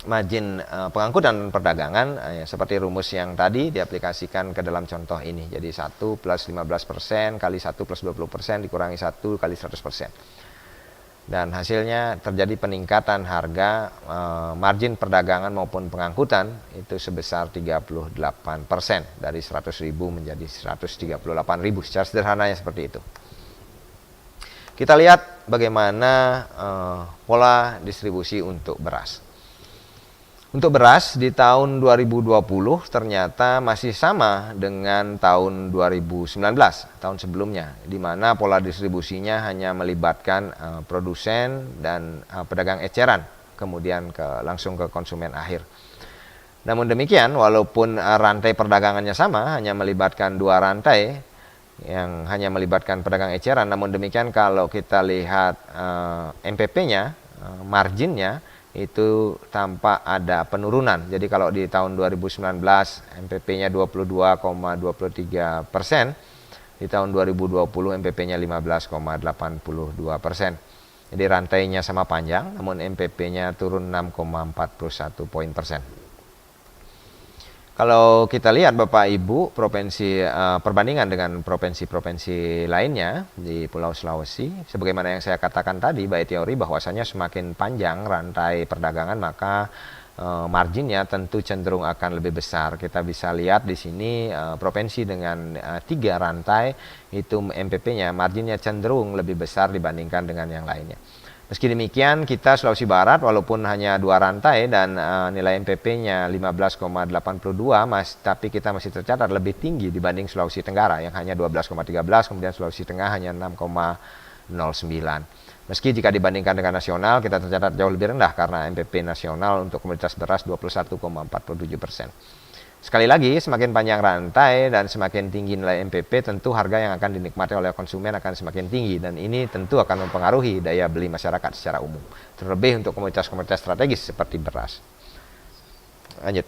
margin pengangkutan perdagangan? Seperti rumus yang tadi diaplikasikan ke dalam contoh ini. Jadi 1 plus 15% kali 1 plus 20% dikurangi 1 kali 100%. Dan hasilnya terjadi peningkatan harga margin perdagangan maupun pengangkutan itu sebesar 38%, dari 100.000 menjadi 138.000. Secara sederhananya seperti itu. Kita lihat bagaimana pola distribusi untuk beras. Untuk beras di tahun 2020 ternyata masih sama dengan tahun 2019, tahun sebelumnya, di mana pola distribusinya hanya melibatkan produsen dan pedagang eceran, kemudian langsung ke konsumen akhir. Namun demikian, walaupun rantai perdagangannya sama, hanya melibatkan 2 rantai, yang hanya melibatkan pedagang eceran, namun demikian kalau kita lihat MPP-nya, marginnya, itu tampak ada penurunan. Jadi kalau di tahun 2019 MPP-nya 22,23%, di tahun 2020 MPP-nya 15,82%. Jadi rantainya sama panjang, namun MPP-nya turun 6,41 poin persen. Kalau kita lihat Bapak Ibu, perbandingan dengan provinsi-provinsi lainnya di Pulau Sulawesi, sebagaimana yang saya katakan tadi by teori bahwasanya semakin panjang rantai perdagangan maka marginnya tentu cenderung akan lebih besar. Kita bisa lihat di sini provinsi dengan 3 rantai itu MPP-nya marginnya cenderung lebih besar dibandingkan dengan yang lainnya. Meski demikian, kita Sulawesi Barat walaupun hanya 2 rantai dan nilai MPP-nya 15,82, tapi kita masih tercatat lebih tinggi dibanding Sulawesi Tenggara yang hanya 12,13, kemudian Sulawesi Tengah hanya 6,09. Meski jika dibandingkan dengan nasional, kita tercatat jauh lebih rendah karena MPP nasional untuk komoditas beras 21,47%. Sekali lagi, semakin panjang rantai dan semakin tinggi nilai MPP, tentu harga yang akan dinikmati oleh konsumen akan semakin tinggi. Dan ini tentu akan mempengaruhi daya beli masyarakat secara umum. Terlebih untuk komoditas-komoditas strategis seperti beras. Lanjut.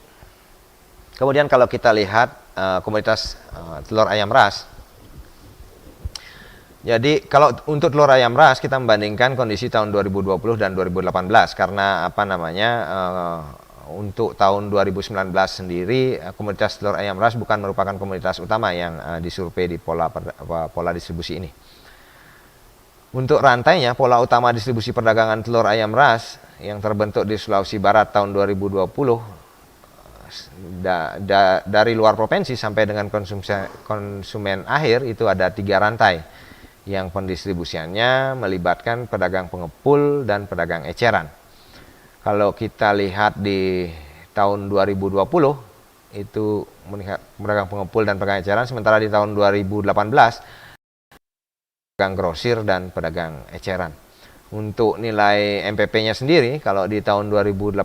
Kemudian kalau kita lihat komoditas telur ayam ras. Jadi kalau untuk telur ayam ras kita membandingkan kondisi tahun 2020 dan 2018 karena apa namanya untuk tahun 2019 sendiri komoditas telur ayam ras bukan merupakan komoditas utama yang disurvei di pola distribusi ini. Untuk rantainya, pola utama distribusi perdagangan telur ayam ras yang terbentuk di Sulawesi Barat tahun 2020 dari luar provinsi sampai dengan konsumen akhir itu ada 3 rantai yang pendistribusiannya melibatkan pedagang pengepul dan pedagang eceran. Kalau kita lihat di tahun 2020 itu pedagang pengepul dan pedagang eceran, sementara di tahun 2018 pedagang grosir dan pedagang eceran. Untuk nilai MPP-nya sendiri, kalau di tahun 2018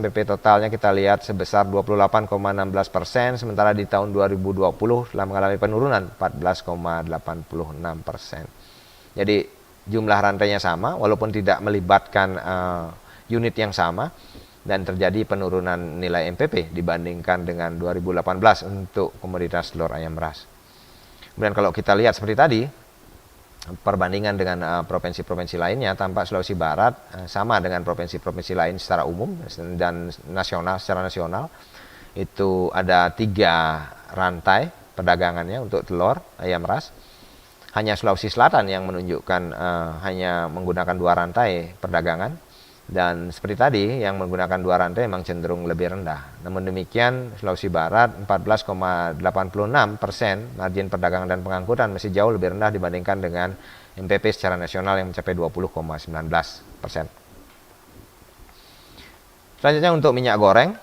MPP totalnya kita lihat sebesar 28,16%, sementara di tahun 2020 telah mengalami penurunan 14,86%. Jadi jumlah rantainya sama, walaupun tidak melibatkan unit yang sama, dan terjadi penurunan nilai MPP dibandingkan dengan 2018 untuk komoditas telur ayam ras. Kemudian kalau kita lihat seperti tadi, perbandingan dengan provinsi-provinsi lainnya, tampak Sulawesi Barat sama dengan provinsi-provinsi lain secara umum dan secara nasional itu ada 3 rantai perdagangannya untuk telur ayam ras. Hanya Sulawesi Selatan yang menunjukkan hanya menggunakan 2 rantai perdagangan, dan seperti tadi yang menggunakan 2 rantai memang cenderung lebih rendah. Namun demikian Sulawesi Barat 14,86% margin perdagangan dan pengangkutan masih jauh lebih rendah dibandingkan dengan MPP secara nasional yang mencapai 20,19%. Selanjutnya untuk minyak goreng,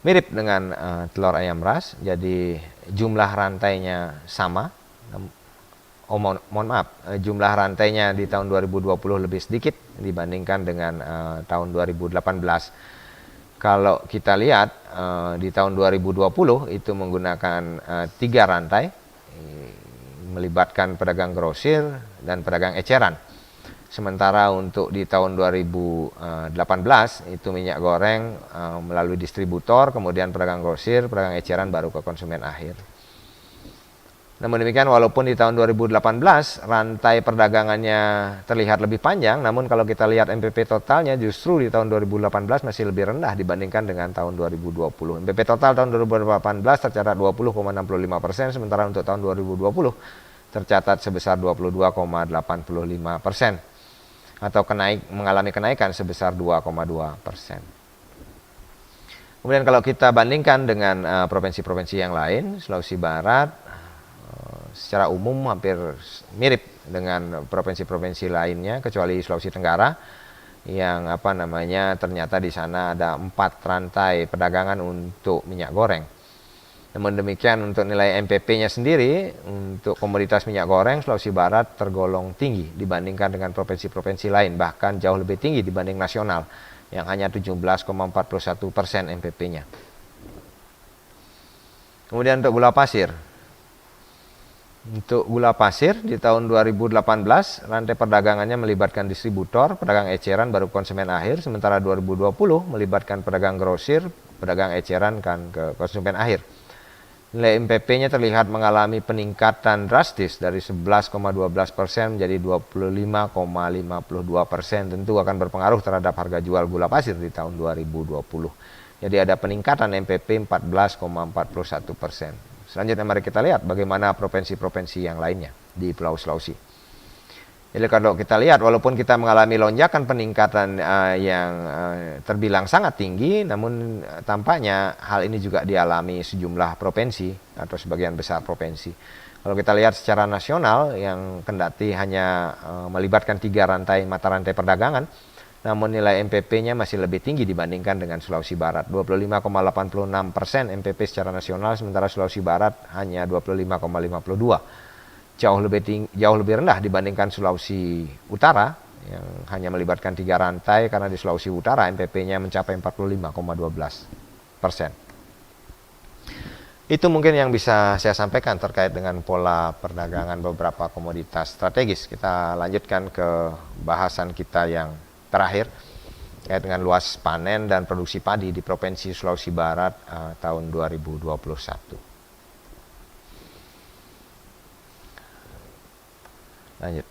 mirip dengan telur ayam ras, jadi jumlah rantainya sama. Mohon maaf, jumlah rantainya di tahun 2020 lebih sedikit dibandingkan dengan tahun 2018. Kalau kita lihat di tahun 2020 itu menggunakan 3 rantai, melibatkan pedagang grosir dan pedagang eceran. Sementara untuk di tahun 2018 itu minyak goreng melalui distributor, kemudian pedagang grosir, pedagang eceran baru ke konsumen akhir. Namun demikian walaupun di tahun 2018 rantai perdagangannya terlihat lebih panjang, namun kalau kita lihat MPP totalnya justru di tahun 2018 masih lebih rendah dibandingkan dengan tahun 2020. MPP total tahun 2018 tercatat 20,65%, sementara untuk tahun 2020 tercatat sebesar 22,85% atau mengalami kenaikan sebesar 2,2%. Kemudian kalau kita bandingkan dengan provinsi-provinsi yang lain, Sulawesi Barat secara umum hampir mirip dengan provinsi-provinsi lainnya kecuali Sulawesi Tenggara yang ternyata di sana ada 4 rantai perdagangan untuk minyak goreng. Namun demikian untuk nilai MPP-nya sendiri untuk komoditas minyak goreng Sulawesi Barat tergolong tinggi dibandingkan dengan provinsi-provinsi lain, bahkan jauh lebih tinggi dibanding nasional yang hanya 17,41% MPP-nya. Kemudian untuk gula pasir. Untuk gula pasir di tahun 2018 rantai perdagangannya melibatkan distributor, pedagang eceran baru konsumen akhir, sementara 2020 melibatkan pedagang grosir, pedagang eceran kan ke konsumen akhir. Nilai MPP-nya terlihat mengalami peningkatan drastis dari 11,12% menjadi 25,52%. Tentu akan berpengaruh terhadap harga jual gula pasir di tahun 2020. Jadi ada peningkatan MPP 14,41%. Selanjutnya mari kita lihat bagaimana provinsi-provinsi yang lainnya di Pulau Sulawesi. Jadi kalau kita lihat walaupun kita mengalami lonjakan peningkatan yang terbilang sangat tinggi, namun tampaknya hal ini juga dialami sejumlah provinsi atau sebagian besar provinsi. Kalau kita lihat secara nasional yang kendati hanya melibatkan 3 mata rantai perdagangan, namun nilai MPP-nya masih lebih tinggi dibandingkan dengan Sulawesi Barat. 25,86% MPP secara nasional, sementara Sulawesi Barat hanya 25,52%. Jauh lebih rendah dibandingkan Sulawesi Utara yang hanya melibatkan 3 rantai, karena di Sulawesi Utara MPP-nya mencapai 45,12%. Itu mungkin yang bisa saya sampaikan terkait dengan pola perdagangan beberapa komoditas strategis. Kita lanjutkan ke bahasan kita yang terakhir terkait dengan luas panen dan produksi padi di Provinsi Sulawesi Barat tahun 2021. Lanjut.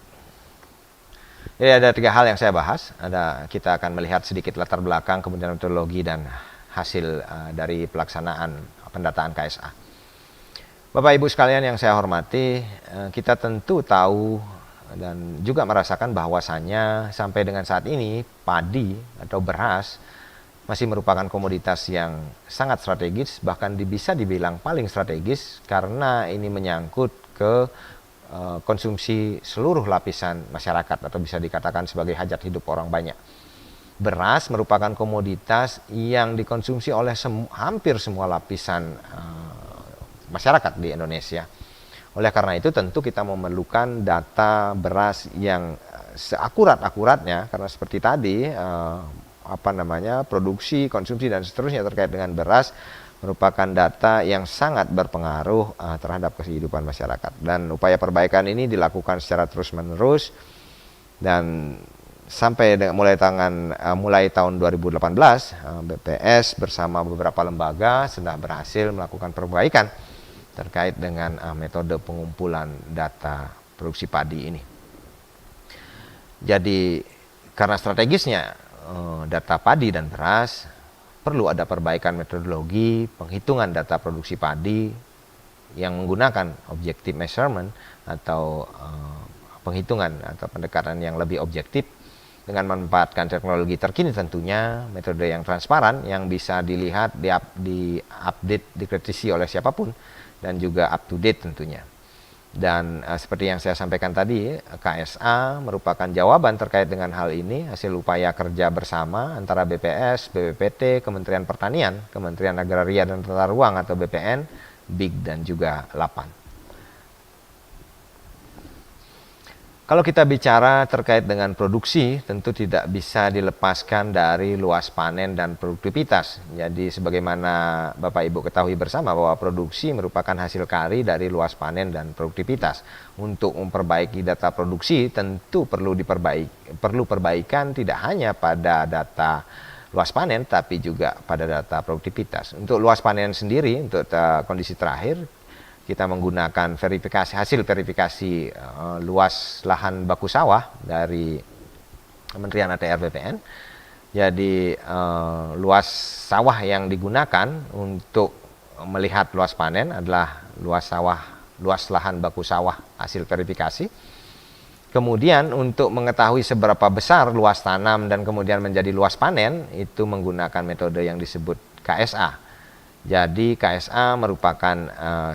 Jadi ada 3 hal yang saya bahas. Kita akan melihat sedikit latar belakang, kemudian metodologi dan hasil dari pelaksanaan pendataan KSA. Bapak Ibu sekalian yang saya hormati, kita tentu tahu dan juga merasakan bahwasannya sampai dengan saat ini padi atau beras masih merupakan komoditas yang sangat strategis, bahkan bisa dibilang paling strategis karena ini menyangkut ke konsumsi seluruh lapisan masyarakat atau bisa dikatakan sebagai hajat hidup orang banyak. Beras merupakan komoditas yang dikonsumsi oleh hampir semua lapisan masyarakat di Indonesia. Oleh karena itu tentu kita memerlukan data beras yang seakurat-akuratnya, karena seperti tadi produksi, konsumsi dan seterusnya terkait dengan beras merupakan data yang sangat berpengaruh terhadap kehidupan masyarakat, dan upaya perbaikan ini dilakukan secara terus-menerus, dan sampai mulai tahun 2018 BPS bersama beberapa lembaga sudah berhasil melakukan perbaikan terkait dengan metode pengumpulan data produksi padi ini. Jadi karena strategisnya data padi dan beras, perlu ada perbaikan metodologi penghitungan data produksi padi yang menggunakan objective measurement atau penghitungan atau pendekatan yang lebih objektif dengan memanfaatkan teknologi terkini tentunya, metode yang transparan yang bisa dilihat, diupdate, dikritisi oleh siapapun dan juga up to date tentunya. Dan seperti yang saya sampaikan tadi, KSA merupakan jawaban terkait dengan hal ini, hasil upaya kerja bersama antara BPS, BPPT, Kementerian Pertanian, Kementerian Agraria dan Tata Ruang atau BPN, BIG dan juga LAPAN. Kalau kita bicara terkait dengan produksi, tentu tidak bisa dilepaskan dari luas panen dan produktivitas. Jadi sebagaimana Bapak Ibu ketahui bersama bahwa produksi merupakan hasil kari dari luas panen dan produktivitas. Untuk memperbaiki data produksi tentu perlu perbaikan tidak hanya pada data luas panen tapi juga pada data produktivitas. Untuk luas panen sendiri, untuk kondisi terakhir, kita menggunakan hasil verifikasi luas lahan baku sawah dari Kementerian ATR BPN. Jadi luas sawah yang digunakan untuk melihat luas panen adalah luas lahan baku sawah hasil verifikasi. Kemudian untuk mengetahui seberapa besar luas tanam dan kemudian menjadi luas panen, itu menggunakan metode yang disebut KSA. Jadi KSA merupakan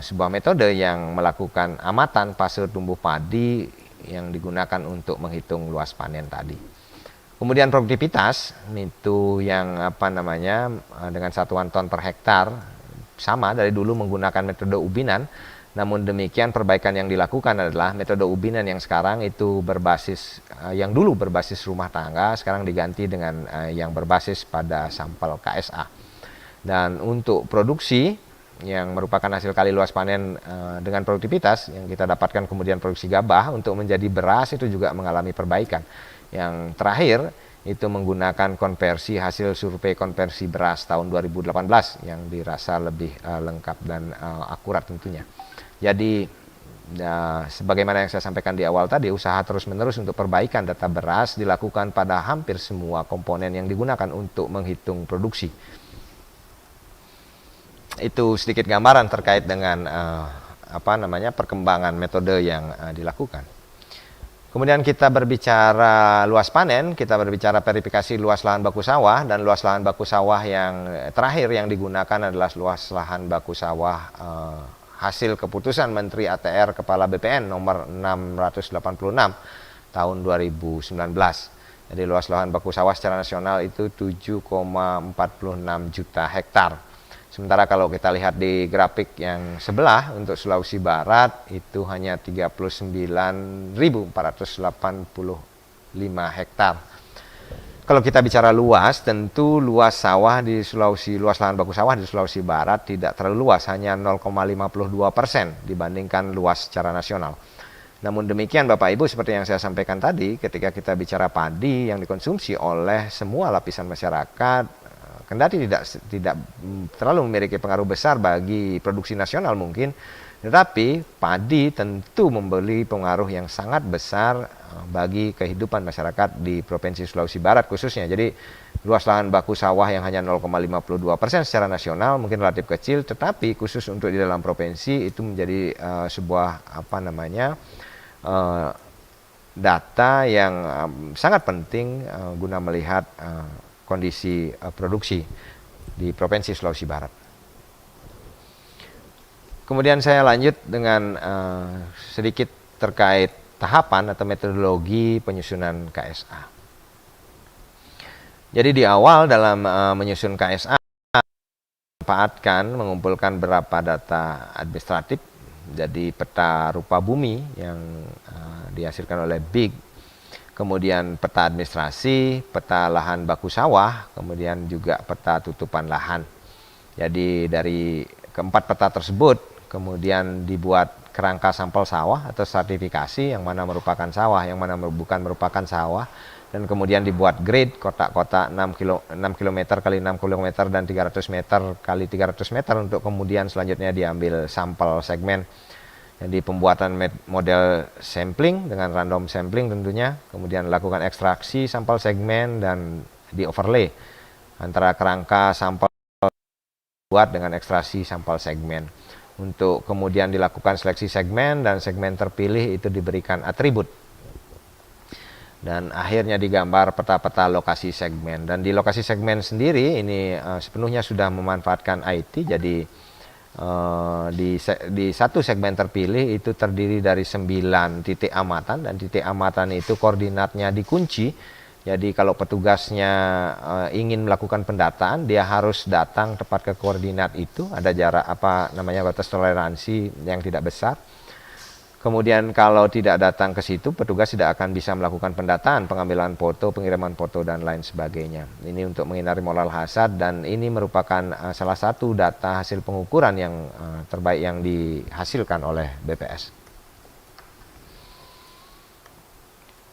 sebuah metode yang melakukan amatan fase tumbuh padi yang digunakan untuk menghitung luas panen tadi. Kemudian produktivitas itu yang dengan satuan ton per hektar, sama dari dulu menggunakan metode ubinan. Namun demikian perbaikan yang dilakukan adalah metode ubinan yang sekarang itu yang dulu berbasis rumah tangga, sekarang diganti dengan yang berbasis pada sampel KSA. Dan untuk produksi yang merupakan hasil kali luas panen dengan produktivitas yang kita dapatkan kemudian produksi gabah untuk menjadi beras itu juga mengalami perbaikan. Yang terakhir itu menggunakan konversi hasil survei konversi beras tahun 2018 yang dirasa lebih lengkap dan akurat tentunya. Jadi sebagaimana yang saya sampaikan di awal tadi, usaha terus-menerus untuk perbaikan data beras dilakukan pada hampir semua komponen yang digunakan untuk menghitung produksi. Itu sedikit gambaran terkait dengan perkembangan metode yang dilakukan. Kemudian kita berbicara luas panen, kita berbicara verifikasi luas lahan baku sawah, dan luas lahan baku sawah yang terakhir yang digunakan adalah luas lahan baku sawah hasil keputusan Menteri ATR Kepala BPN nomor 686 tahun 2019. Jadi luas lahan baku sawah secara nasional itu 7,46 juta hektar. Sementara kalau kita lihat di grafik yang sebelah untuk Sulawesi Barat itu hanya 39.485 hektar. Kalau kita bicara luas, tentu luas lahan baku sawah di Sulawesi Barat tidak terlalu luas, hanya 0,52% dibandingkan luas secara nasional. Namun demikian Bapak Ibu, seperti yang saya sampaikan tadi, ketika kita bicara padi yang dikonsumsi oleh semua lapisan masyarakat, kendati tidak terlalu memiliki pengaruh besar bagi produksi nasional mungkin, Tetapi padi tentu memberi pengaruh yang sangat besar bagi kehidupan masyarakat di Provinsi Sulawesi Barat khususnya. Jadi luas lahan baku sawah yang hanya 0,52% secara nasional mungkin relatif kecil, tetapi khusus untuk di dalam provinsi itu menjadi sebuah data yang sangat penting guna melihat kondisi produksi di Provinsi Sulawesi Barat. Kemudian saya lanjut dengan sedikit terkait tahapan atau metodologi penyusunan KSA. Jadi di awal dalam menyusun KSA, mengumpulkan beberapa data administratif, jadi peta rupa bumi yang dihasilkan oleh BIG, kemudian peta administrasi, peta lahan baku sawah, kemudian juga peta tutupan lahan. Jadi dari keempat peta tersebut, kemudian dibuat kerangka sampel sawah atau sertifikasi yang mana merupakan sawah, yang mana bukan merupakan sawah, dan kemudian dibuat grid kotak-kotak 6 km kali 6 km dan 300 meter kali 300 meter untuk kemudian selanjutnya diambil sampel segmen. Jadi pembuatan model sampling dengan random sampling tentunya, kemudian lakukan ekstraksi sampel segmen dan di overlay antara kerangka sampel buat dengan ekstraksi sampel segmen. Untuk kemudian dilakukan seleksi segmen dan segmen terpilih itu diberikan atribut. Dan akhirnya digambar peta-peta lokasi segmen. Dan di lokasi segmen sendiri ini sepenuhnya sudah memanfaatkan IT. Jadi di satu segmen terpilih itu terdiri dari 9 titik amatan, dan titik amatan itu koordinatnya dikunci. Jadi kalau petugasnya ingin melakukan pendataan, dia harus datang tepat ke koordinat itu, ada jarak batas toleransi yang tidak besar. Kemudian kalau tidak datang ke situ, petugas tidak akan bisa melakukan pendataan, pengambilan foto, pengiriman foto dan lain sebagainya. Ini untuk menghindari moral hazard, dan ini merupakan salah satu data hasil pengukuran yang terbaik yang dihasilkan oleh BPS.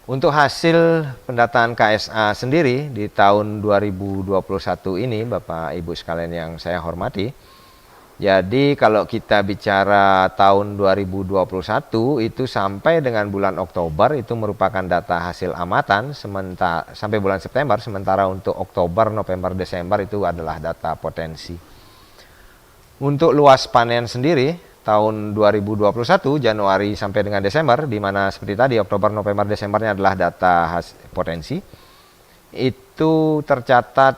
Untuk hasil pendataan KSA sendiri di tahun 2021 ini, Bapak Ibu sekalian yang saya hormati, jadi kalau kita bicara tahun 2021 itu sampai dengan bulan Oktober itu merupakan data hasil amatan sampai bulan September, sementara untuk Oktober, November, Desember itu adalah data potensi. Untuk luas panen sendiri tahun 2021 Januari sampai dengan Desember, di mana seperti tadi Oktober, November, Desembernya adalah data potensi, itu tercatat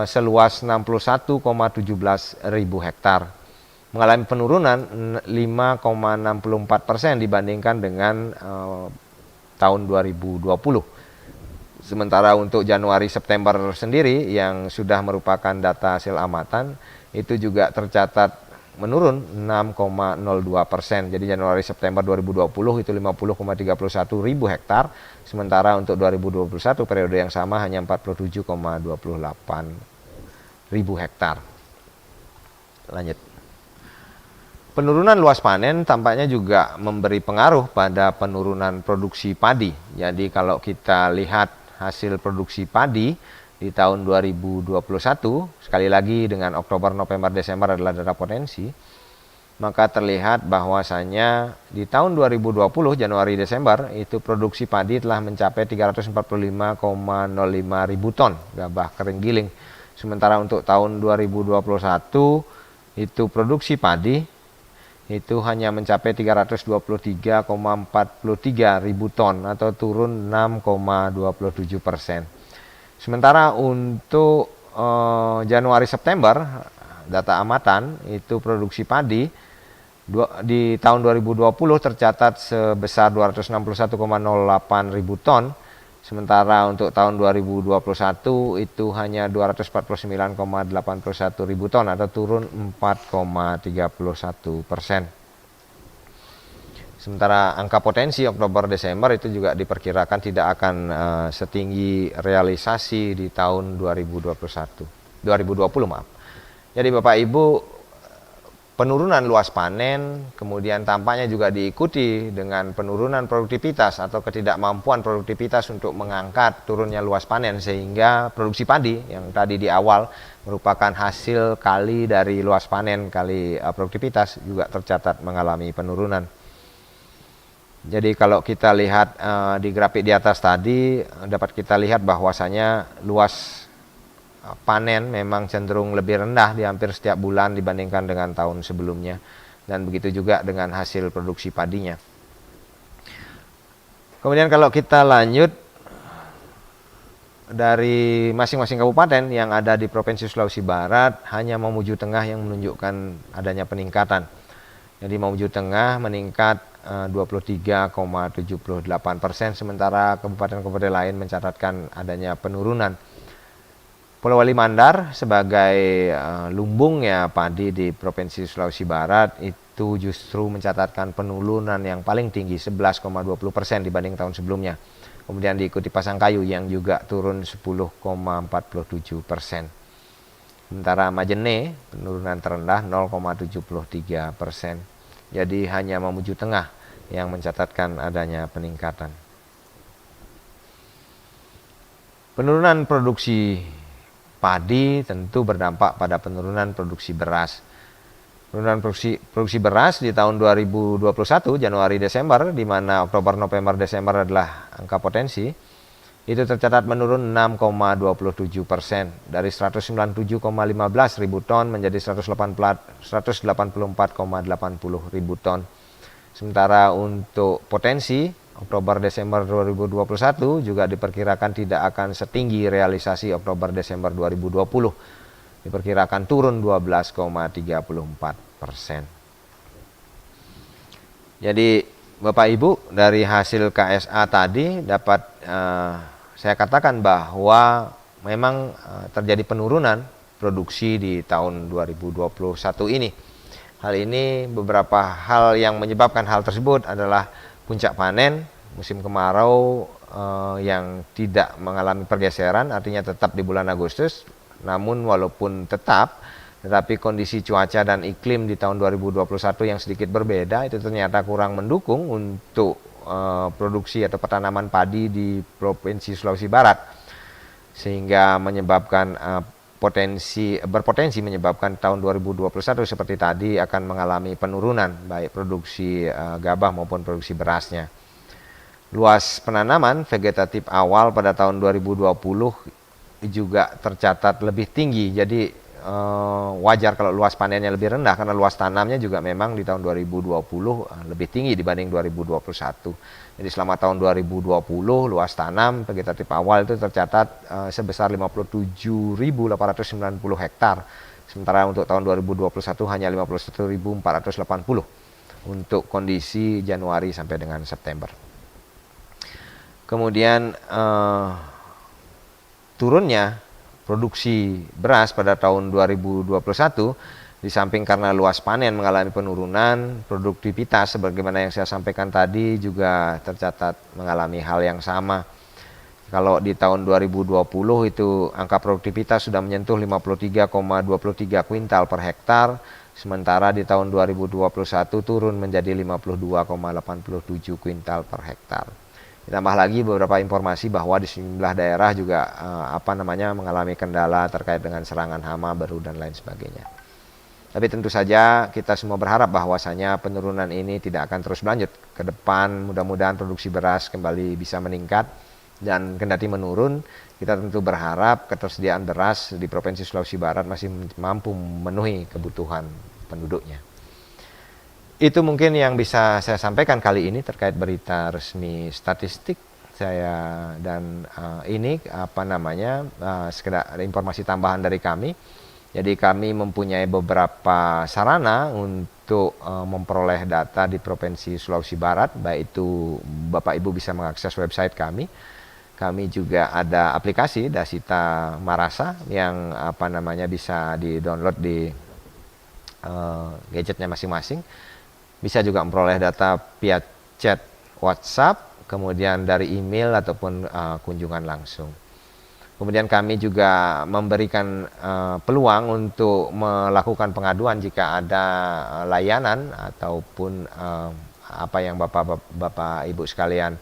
seluas 61,17 ribu hektar, mengalami penurunan 5,64% dibandingkan dengan tahun 2020. Sementara untuk Januari September sendiri yang sudah merupakan data hasil amatan itu juga tercatat menurun 6,02%. Jadi Januari September 2020 itu 50,31 ribu hektar, sementara untuk 2021 periode yang sama hanya 47,28 ribu hektar. Lanjut. Penurunan luas panen tampaknya juga memberi pengaruh pada penurunan produksi padi. Jadi kalau kita lihat hasil produksi padi di tahun 2021, sekali lagi dengan Oktober, November, Desember adalah data potensi, maka terlihat bahwasanya di tahun 2020 Januari Desember itu produksi padi telah mencapai 345,05 ribu ton gabah kering giling. Sementara untuk tahun 2021 itu produksi padi itu hanya mencapai 323,43 ribu ton atau turun 6,27%. Sementara untuk Januari September data amatan itu produksi padi di tahun 2020 tercatat sebesar 261,08 ribu ton, sementara untuk tahun 2021 itu hanya 249,81 ribu ton atau turun 4,31%. Sementara angka potensi Oktober-Desember itu juga diperkirakan tidak akan setinggi realisasi di tahun 2020 maaf. Jadi Bapak Ibu, penurunan luas panen, kemudian tampaknya juga diikuti dengan penurunan produktivitas atau ketidakmampuan produktivitas untuk mengangkat turunnya luas panen, sehingga produksi padi yang tadi di awal merupakan hasil kali dari luas panen kali produktivitas juga tercatat mengalami penurunan. Jadi kalau kita lihat di grafik di atas tadi, dapat kita lihat bahwasanya luas panen memang cenderung lebih rendah di hampir setiap bulan dibandingkan dengan tahun sebelumnya, dan begitu juga dengan hasil produksi padinya. Kemudian kalau kita lanjut dari masing-masing kabupaten yang ada di Provinsi Sulawesi Barat, hanya Mamuju Tengah yang menunjukkan adanya peningkatan. Jadi Mamuju Tengah meningkat 23,78%, sementara kabupaten-kabupaten lain mencatatkan adanya penurunan. Pulau Wali Mandar sebagai lumbungnya padi di Provinsi Sulawesi Barat itu justru mencatatkan penurunan yang paling tinggi 11,20% dibanding tahun sebelumnya. Kemudian diikuti Pasangkayu yang juga turun 10,47%. Sementara Majene penurunan terendah 0,73%. Jadi hanya Mamuju Tengah yang mencatatkan adanya peningkatan. Penurunan produksi padi tentu berdampak pada penurunan produksi beras. Penurunan produksi beras di tahun 2021 Januari-Desember, di mana Oktober, November, Desember adalah angka potensi, itu tercatat menurun 6,27%, dari 197,15 ribu ton menjadi 184,80 ribu ton. Sementara untuk potensi Oktober-Desember 2021 juga diperkirakan tidak akan setinggi realisasi Oktober-Desember 2020. Diperkirakan turun 12,34%. Jadi Bapak Ibu, dari hasil KSA tadi dapat saya katakan bahwa memang terjadi penurunan produksi di tahun 2021 ini. Hal ini, beberapa hal yang menyebabkan hal tersebut adalah puncak panen, musim kemarau yang tidak mengalami pergeseran, artinya tetap di bulan Agustus. Namun walaupun tetapi kondisi cuaca dan iklim di tahun 2021 yang sedikit berbeda, itu ternyata kurang mendukung untuk produksi atau petanaman padi di Provinsi Sulawesi Barat, sehingga menyebabkan berpotensi menyebabkan tahun 2021 seperti tadi akan mengalami penurunan baik produksi gabah maupun produksi berasnya. Luas penanaman vegetatif awal pada tahun 2020 juga tercatat lebih tinggi. Jadi wajar kalau luas panennya lebih rendah, karena luas tanamnya juga memang di tahun 2020 lebih tinggi dibanding 2021. Jadi selama tahun 2020 luas tanam vegetatif awal itu tercatat sebesar 57.890 hektar. Sementara untuk tahun 2021 hanya 51.480 untuk kondisi Januari sampai dengan September. Kemudian turunnya produksi beras pada tahun 2021, di samping karena luas panen mengalami penurunan, produktivitas sebagaimana yang saya sampaikan tadi juga tercatat mengalami hal yang sama. Kalau di tahun 2020 itu angka produktivitas sudah menyentuh 53,23 kuintal per hektar, sementara di tahun 2021 turun menjadi 52,87 kuintal per hektar. Ditambah lagi beberapa informasi bahwa di sejumlah daerah juga mengalami kendala terkait dengan serangan hama, beru dan lain sebagainya. Tapi tentu saja kita semua berharap bahwasanya penurunan ini tidak akan terus berlanjut. Ke depan mudah-mudahan produksi beras kembali bisa meningkat, dan kendati menurun, kita tentu berharap ketersediaan beras di Provinsi Sulawesi Barat masih mampu memenuhi kebutuhan penduduknya. Itu mungkin yang bisa saya sampaikan kali ini terkait berita resmi statistik saya, dan ini sekedar informasi tambahan dari kami. Jadi kami mempunyai beberapa sarana untuk memperoleh data di Provinsi Sulawesi Barat, baik itu Bapak Ibu bisa mengakses website kami. Kami juga ada aplikasi Dasita Marasa yang bisa di-download di gadgetnya masing-masing. Bisa juga memperoleh data via chat WhatsApp, kemudian dari email ataupun kunjungan langsung. Kemudian kami juga memberikan peluang untuk melakukan pengaduan jika ada layanan ataupun apa yang Bapak Ibu sekalian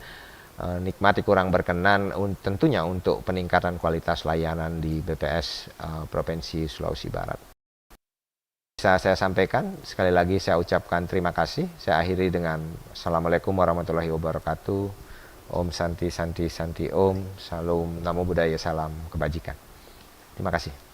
nikmati kurang berkenan, tentunya untuk peningkatan kualitas layanan di BPS Provinsi Sulawesi Barat. Bisa saya sampaikan, sekali lagi saya ucapkan terima kasih. Saya akhiri dengan Assalamualaikum warahmatullahi wabarakatuh. Om Santi Santi Santi Om, Salam Namo Buddhaya, salam kebajikan. Terima kasih.